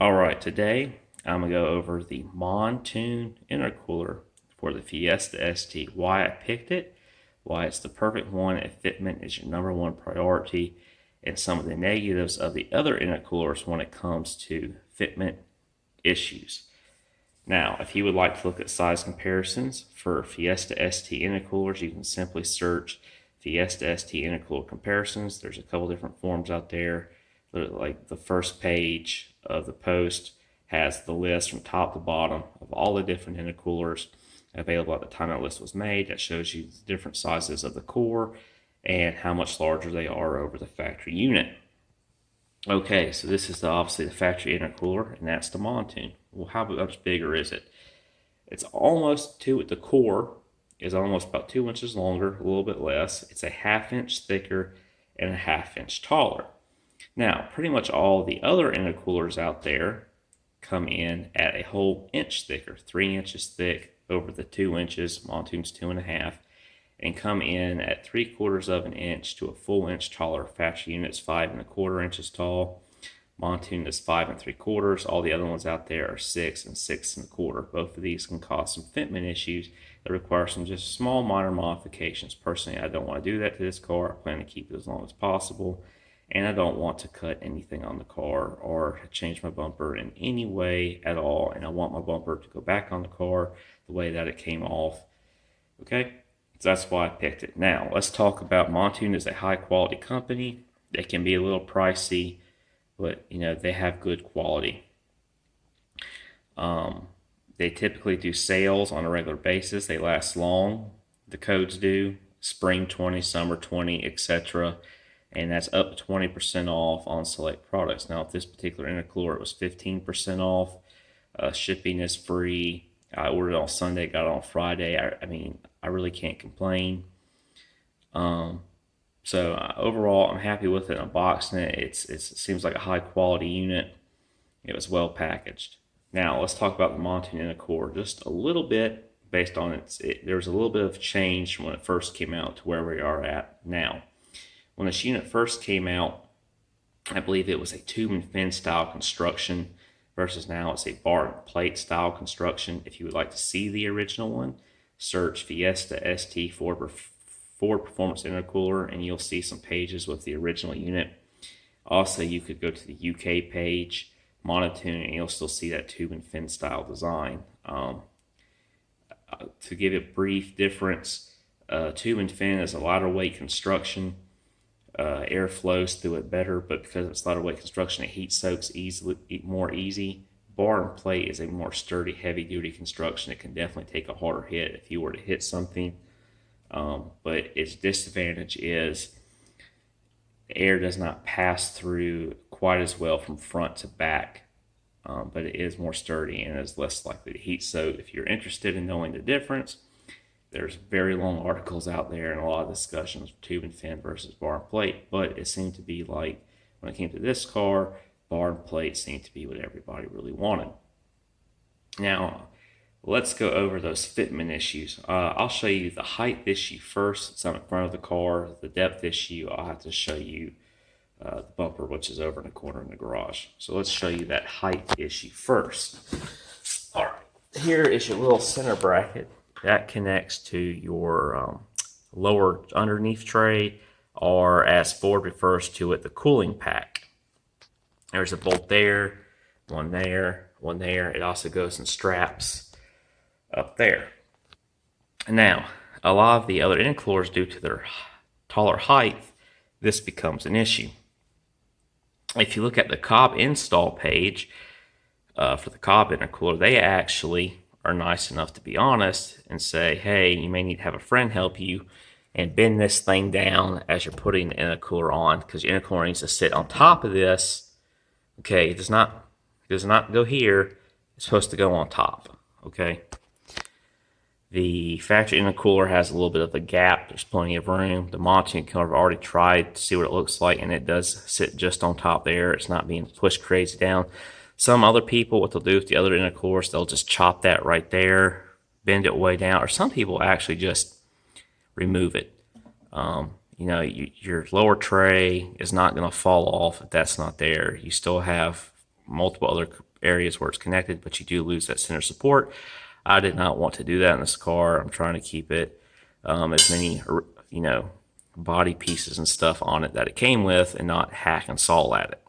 Alright, today I'm going to go over the Mountune intercooler for the Fiesta ST. Why I picked it, why it's the perfect one if fitment is your number one priority, and some of the negatives of the other intercoolers when it comes to fitment issues. Now, if you would like to look at size comparisons for Fiesta ST intercoolers, you can simply search Fiesta ST intercooler comparisons. There's a couple different forums out there. Like the first page of the post has the list from top to bottom of all the different intercoolers available at the time that list was made. That shows you the different sizes of the core and how much larger they are over the factory unit. Okay, so this is obviously the factory intercooler, and that's the Mountune. Well, how much bigger is it? It's almost the core is almost about 2 inches longer, a little bit less. It's a 1/2 inch thicker and a 1/2 inch taller. Now, pretty much all the other intercoolers out there come in at a whole inch thicker, 3 inches thick over the 2 inches. Mountune's 2.5, and come in at 3/4 of an inch to a full inch taller. Factory unit's 5 1/4 inches tall. Mountune is 5 3/4. All the other ones out there are 6 and 6 1/4. Both of these can cause some fitment issues that require some just small minor modifications. Personally, I don't want to do that to this car. I plan to keep it as long as possible, and I don't want to cut anything on the car or change my bumper in any way at all. And I want my bumper to go back on the car the way that it came off. Okay, so that's why I picked it. Now let's talk about Mountune. Is a high quality company. They can be a little pricey, but they have good quality. They typically do sales on a regular basis. They last long. The codes do spring 20, summer 20, etc. And that's up to 20% off on select products. Now, if this particular intercooler, it was 15% off. Shipping is free. I ordered it on Sunday, got it on Friday. I mean, I really can't complain. So overall, I'm happy with it. Unboxing it, it seems like a high quality unit. It was well packaged. Now let's talk about the Mountune intercooler just a little bit based on there's a little bit of change from when it first came out to where we are at now. When this unit first came out, I believe it was a tube and fin style construction versus now it's a bar and plate style construction. If you would like to see the original one, search Fiesta ST Ford Performance Intercooler and you'll see some pages with the original unit. Also, you could go to the UK page, Mountune, and you'll still see that tube and fin style design. To give a brief difference, tube and fin is a lighter weight construction. Air flows through it better, but because it's lighter weight construction, it heat soaks more easy. Bar and plate is a more sturdy, heavy duty construction. It can definitely take a harder hit if you were to hit something. But its disadvantage is air does not pass through quite as well from front to back, but it is more sturdy and is less likely to heat soak. If you're interested in knowing the difference, there's very long articles out there and a lot of discussions of tube and fin versus bar and plate, but it seemed to be like when it came to this car, bar and plate seemed to be what everybody really wanted. Now, let's go over those fitment issues. I'll show you the height issue first. It's on the front of the car. The depth issue, I'll have to show you the bumper, which is over in the corner in the garage. So let's show you that height issue first. All right, here is your little center bracket that connects to your lower underneath tray, or as Ford refers to it, the cooling pack. There's a bolt there, one there, one there. It also goes in straps up there. Now, a lot of the other intercoolers, due to their taller height, this becomes an issue. If you look at the Cobb install page for the Cobb intercooler, they actually are nice enough to be honest and say, hey, you may need to have a friend help you and bend this thing down as you're putting the intercooler on, because your intercooler needs to sit on top of this. Okay, it does not go here. It's supposed to go on top. Okay. The factory intercooler has a little bit of a gap. There's plenty of room. The Mountune cooler, I've already tried to see what it looks like, and it does sit just on top there. It's not being pushed crazy down. Some other people, what they'll do with the other intercoolers, they'll just chop that right there, bend it way down, or some people actually just remove it. Your lower tray is not going to fall off if that's not there. You still have multiple other areas where it's connected, but you do lose that center support. I did not want to do that in this car. I'm trying to keep it as many, body pieces and stuff on it that it came with and not hack and saw at it.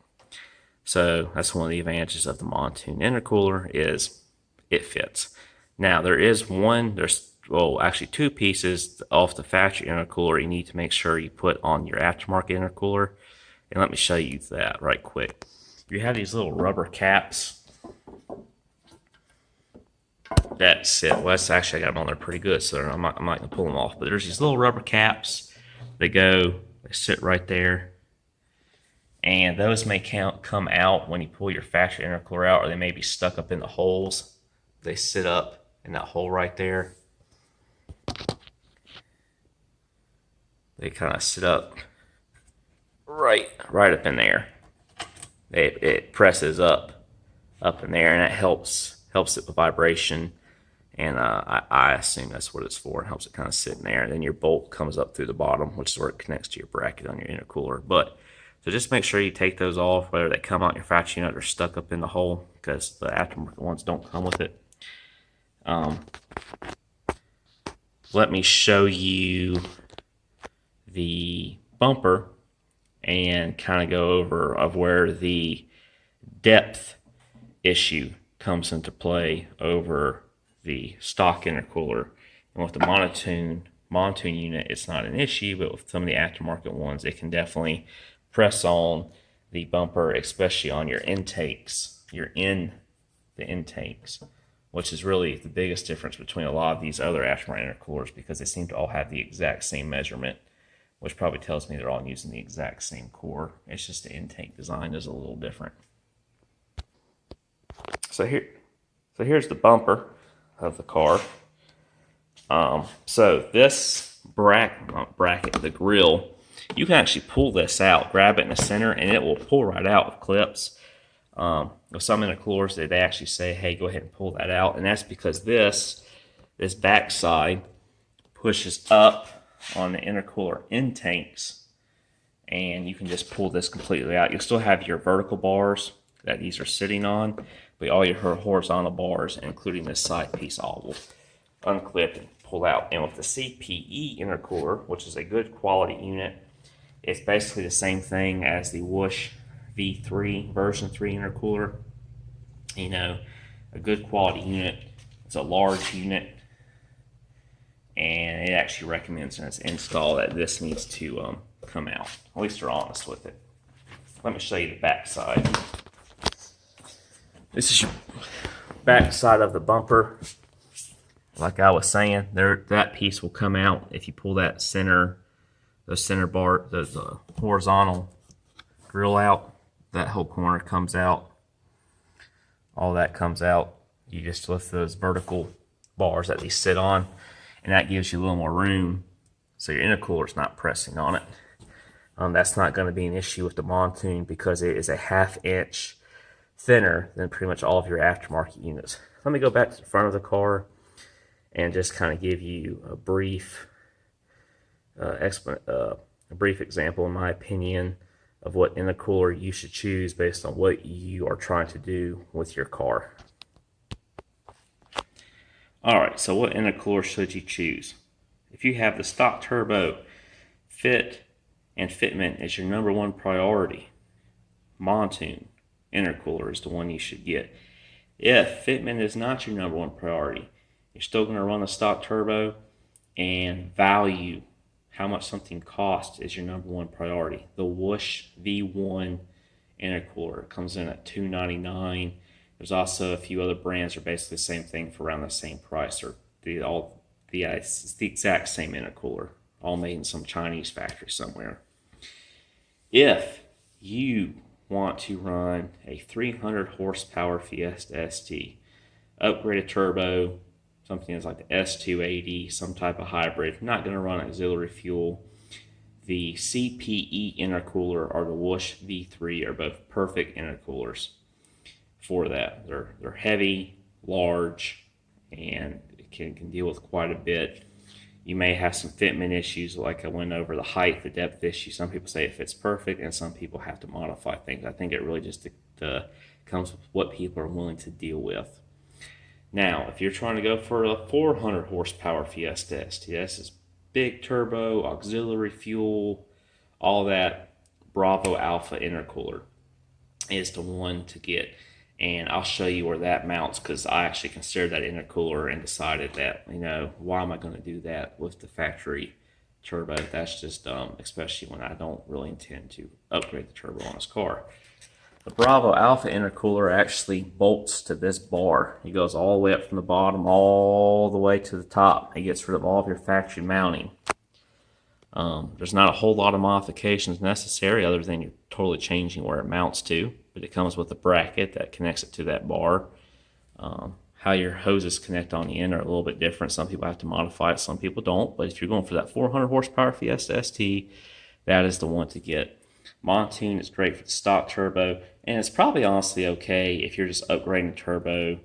So that's one of the advantages of the Mountune intercooler is it fits. Now there's actually two pieces off the factory intercooler you need to make sure you put on your aftermarket intercooler. And let me show you that right quick. You have these little rubber caps that sit, well, that's actually, I got them on there pretty good, so I'm not going to pull them off. But there's these little rubber caps. They sit right there. And those may come out when you pull your factory intercooler out, or they may be stuck up in the holes. They sit up in that hole right there. They kind of sit up right up in there. It presses up in there, and it helps it with vibration. And I assume that's what it's for. It helps it kind of sit in there. And then your bolt comes up through the bottom, which is where it connects to your bracket on your intercooler. So just make sure you take those off, whether they come out your factory unit or stuck up in the hole, because the aftermarket ones don't come with it. Let me show you the bumper and kind of go over of where the depth issue comes into play over the stock intercooler. And with the Mountune unit, it's not an issue, but with some of the aftermarket ones, it can definitely press on the bumper, especially on your intakes. You're in the intakes, which is really the biggest difference between a lot of these other aftermarket intercoolers, because they seem to all have the exact same measurement, which probably tells me they're all using the exact same core. It's just the intake design is a little different. So here's the bumper of the car. So this bracket, the grill, you can actually pull this out, grab it in the center, and it will pull right out with clips. With some intercoolers, they actually say, hey, go ahead and pull that out. And that's because this back side pushes up on the intercooler intakes, and you can just pull this completely out. You'll still have your vertical bars that these are sitting on, but all your horizontal bars, including this side piece, all will unclip and pull out. And with the CPE intercooler, which is a good quality unit, it's basically the same thing as the Whoosh V3 version 3 intercooler. A good quality unit. It's a large unit, and it actually recommends in its install that this needs to come out. At least they're honest with it. Let me show you the back side. This is your back side of the bumper. Like I was saying, that piece will come out if you pull that center bar, the horizontal grill out. That whole corner comes out. All that comes out. You just lift those vertical bars that they sit on, and that gives you a little more room, so your intercooler is not pressing on it. That's not going to be an issue with the Mountune, because it is a 1/2 inch thinner than pretty much all of your aftermarket units. Let me go back to the front of the car and just kind of give you a brief example, in my opinion, of what intercooler you should choose based on what you are trying to do with your car. Alright, so what intercooler should you choose? If you have the stock turbo, fit and fitment is your #1 priority, Mountune intercooler is the one you should get. If fitment is not your #1 priority, you're still going to run the stock turbo, and value, how much something costs, is your #1 priority. The Whoosh V1 intercooler comes in at $299. There's also a few other brands that are basically the same thing for around the same price, or it's the exact same intercooler, all made in some Chinese factory somewhere. If you want to run a 300 horsepower Fiesta ST, upgraded turbo, something that's like the S280, some type of hybrid, not going to run auxiliary fuel, the CPE intercooler or the Whoosh V3 are both perfect intercoolers for that. They're heavy, large, and it can deal with quite a bit. You may have some fitment issues, like I went over the height, the depth issue. Some people say it fits perfect, and some people have to modify things. I think it really just comes with what people are willing to deal with. Now, if you're trying to go for a 400 horsepower Fiesta ST, this is big turbo, auxiliary fuel, all that. Bravo Alpha intercooler is the one to get, and I'll show you where that mounts, because I actually considered that intercooler and decided that, why am I going to do that with the factory turbo? That's just dumb, especially when I don't really intend to upgrade the turbo on this car. The Bravo Alpha intercooler actually bolts to this bar. It goes all the way up from the bottom all the way to the top. It gets rid of all of your factory mounting. There's not a whole lot of modifications necessary other than you're totally changing where it mounts to, but it comes with a bracket that connects it to that bar. How your hoses connect on the end are a little bit different. Some people have to modify it, some people don't, but if you're going for that 400 horsepower Fiesta ST, that is the one to get. Mountune is great for the stock turbo, and it's probably honestly okay if you're just upgrading the turbo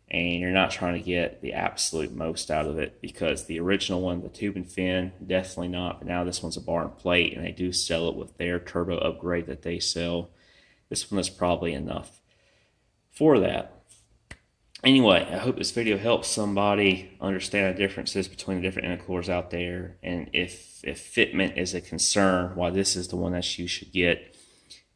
and you're not trying to get the absolute most out of it, because the original one, the tube and fin, definitely not, but now this one's a bar and plate, and they do sell it with their turbo upgrade that they sell. This one is probably enough for that. Anyway, I hope this video helps somebody understand the differences between the different intercoolers out there, and if fitment is a concern, why this is the one that you should get.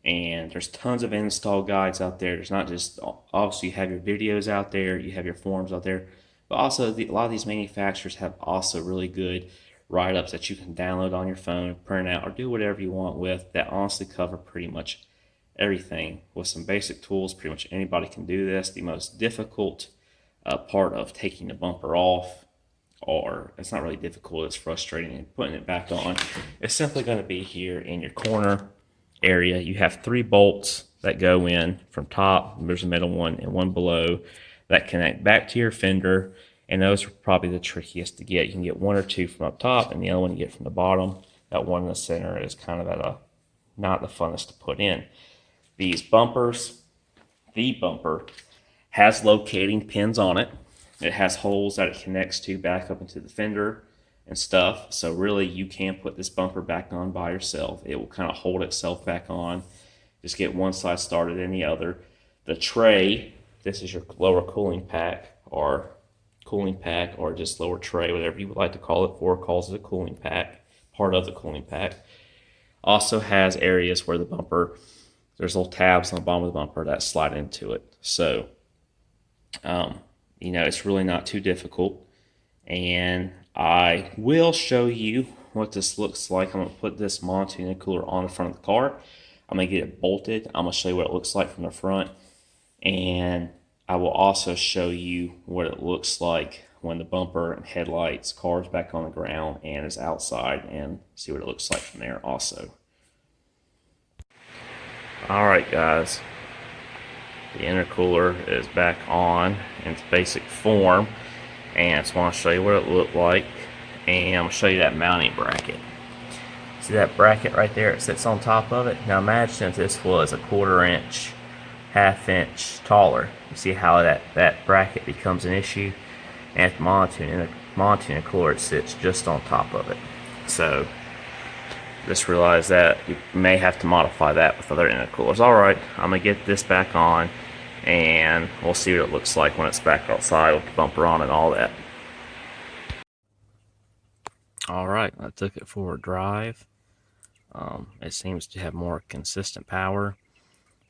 And there's tons of install guides out there. There's not just, obviously you have your videos out there, you have your forums out there, but also a lot of these manufacturers have also really good write-ups that you can download on your phone, print out, or do whatever you want with, that honestly cover pretty much everything with some basic tools. Pretty much anybody can do this. The most difficult part of taking the bumper off, or it's not really difficult, it's frustrating, and putting it back on, it's simply going to be here in your corner area. You have 3 bolts that go in from top. There's a middle one and one below that connect back to your fender, and those are probably the trickiest to get. You can get 1 or 2 from up top, and the other one you get from the bottom. That one in the center is kind of not the funnest to put in. These bumpers, the bumper has locating pins on it. It has holes that it connects to back up into the fender and stuff. So really you can put this bumper back on by yourself. It will kind of hold itself back on. Just get one side started and the other. The tray, this is your lower cooling pack or just lower tray, whatever you would like to call it. Ford calls it a cooling pack, part of the cooling pack. Also has areas where the bumper, there's little tabs on the bottom of the bumper that slide into it. So, it's really not too difficult. And I will show you what this looks like. I'm going to put this Mountune intercooler on the front of the car. I'm going to get it bolted. I'm going to show you what it looks like from the front. And I will also show you what it looks like when the bumper and headlights, car's back on the ground and is outside, and see what it looks like from there also. Alright guys, the intercooler is back on in its basic form, and I just want to show you what it looked like, and I'm going to show you that mounting bracket. See that bracket right there? It sits on top of it. Now imagine if this was a 1/4 inch, 1/2 inch taller. You see how that bracket becomes an issue, and the Mountune intercooler, it sits just on top of it. So just realize that you may have to modify that with other intercoolers. Alright, I'm going to get this back on, and we'll see what it looks like when it's back outside with the bumper on and all that. Alright, I took it for a drive. It seems to have more consistent power,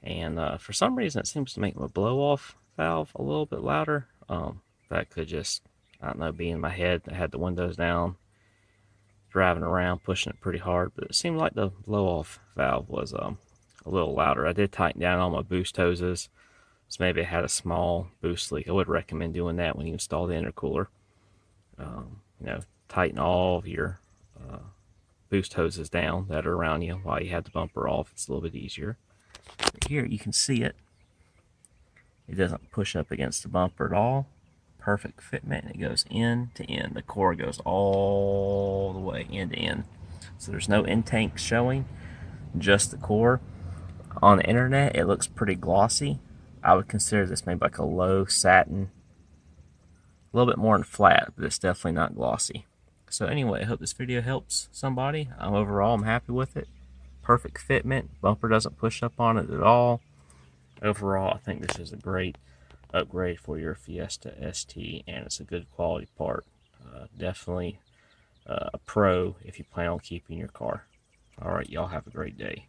and for some reason it seems to make my blow-off valve a little bit louder. That could just, I don't know, be in my head. I had the windows down, driving around, pushing it pretty hard, but it seemed like the blow-off valve was a little louder. I did tighten down all my boost hoses, so maybe I had a small boost leak. I would recommend doing that when you install the intercooler. Tighten all of your boost hoses down that are around you while you have the bumper off. It's a little bit easier. But here you can see it. It doesn't push up against the bumper at all. Perfect fitment. It goes end to end. The core goes all the way end to end. So there's no end tank showing, just the core. On the internet, it looks pretty glossy. I would consider this maybe like a low satin, a little bit more than flat, but it's definitely not glossy. So anyway, I hope this video helps somebody. Overall, I'm happy with it. Perfect fitment. Bumper doesn't push up on it at all. overall, I think this is a great upgrade for your Fiesta ST, and it's a good quality part. Definitely a pro if you plan on keeping your car. All right, y'all have a great day.